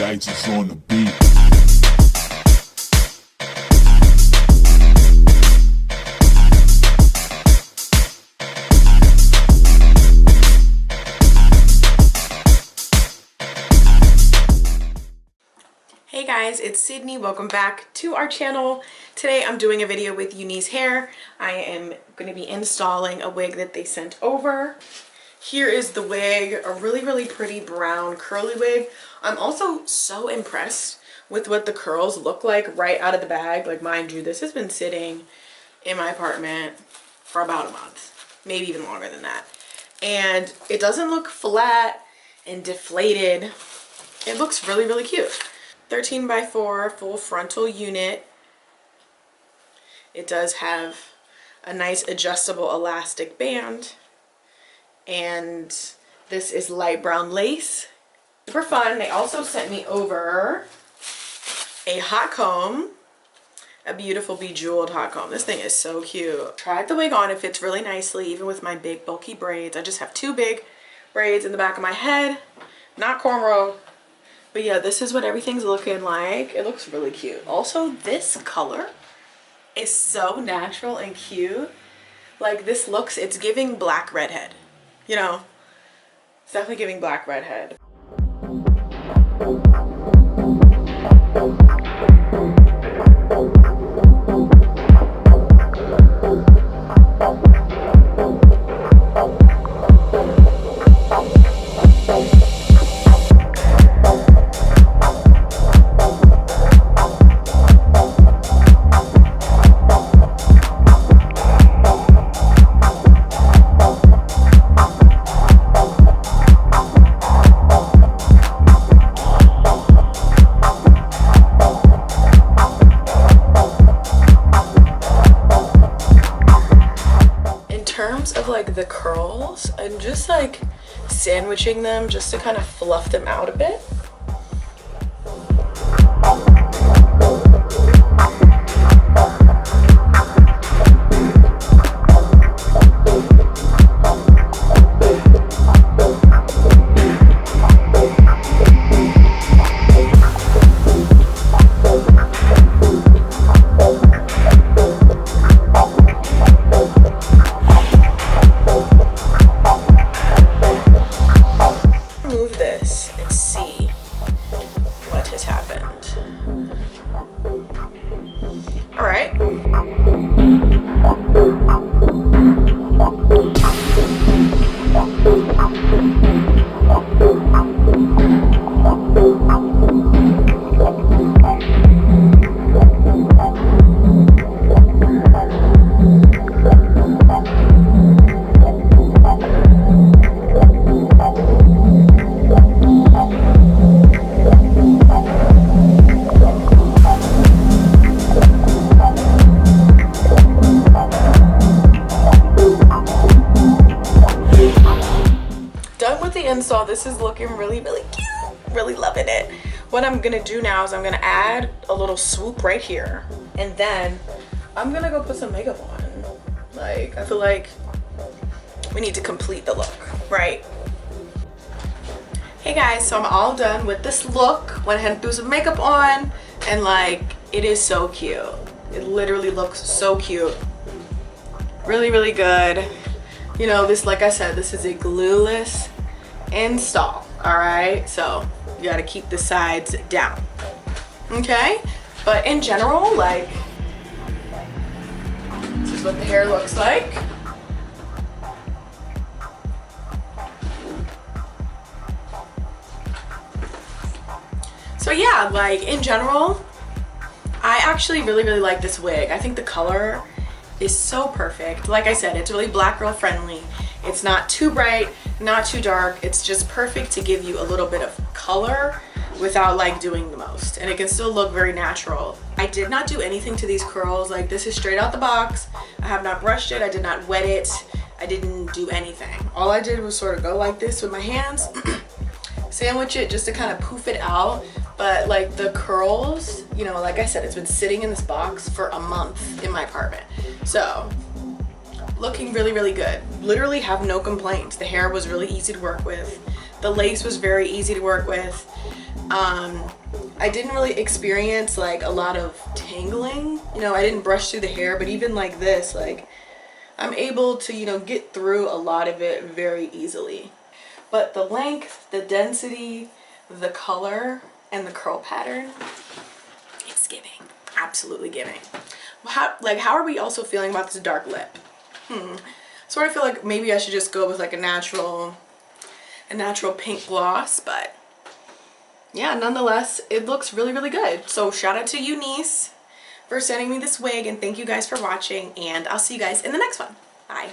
Dice is on the beat. Hey guys, it's Sydney. Welcome back to our channel. Today I'm doing a video with UNice hair. I am going to be installing a wig that they sent over. Here is the wig, a really pretty brown curly wig. I'm also so impressed with what the curls look like right out of the bag. Like, mind you, this has been sitting in my apartment for about a month, maybe even longer than that. And it doesn't look flat and deflated. It looks really cute. 13x4 full frontal unit. It does have a nice adjustable elastic band, and this is light brown lace. Super fun. They also sent me over a hot comb, a beautiful bejeweled hot comb. This thing is so cute. Tried the wig on. It fits really nicely even with my big bulky braids. I just have two big braids in the back of my head, not cornrow. But yeah, this is what everything's looking like. It looks really cute. Also, this color is so natural and cute. Like, this looks, it's giving black redhead. You know, it's definitely giving black redhead. Of like the curls, I'm just like sandwiching them just to kind of fluff them out a bit. Install. This is looking really cute. Really loving it. What I'm gonna do now is I'm gonna add a little swoop right here, and then I'm gonna go put some makeup on. Like, I feel like we need to complete the look, right? Hey guys, so I'm all done with this look. Went ahead and threw some makeup on, and like, it is so cute. It literally looks so cute. Really good. You know, this, like I said, this is a glueless install. All right, so you got to keep the sides down, okay? But in general, like, this is what the hair looks like. So yeah, like, in general, I actually really like this wig. I think the color is so perfect. Like I said, it's really black girl friendly. It's not too bright, not too dark. It's just perfect to give you a little bit of color without like doing the most, and it can still look very natural. I did not do anything to these curls. Like, this is straight out the box. I have not brushed it. I did not wet it. I didn't do anything. All I did was sort of go like this with my hands, sandwich it just to kind of poof it out. But like, the curls, you know, like I said, it's been sitting in this box for a month in my apartment. So looking really good. Literally have no complaints. The hair was really easy to work with. The lace was very easy to work with. I didn't really experience like a lot of tangling. You know, I didn't brush through the hair, but even like this, like I'm able to, you know, get through a lot of it very easily. But the length, the density, the color, and the curl pattern, it's giving. Absolutely giving. How are we also feeling about this dark lip? Sort of feel like maybe I should just go with like a natural pink gloss, but yeah, nonetheless, it looks really, really good. So shout out to UNice for sending me this wig, and thank you guys for watching, and I'll see you guys in the next one. Bye.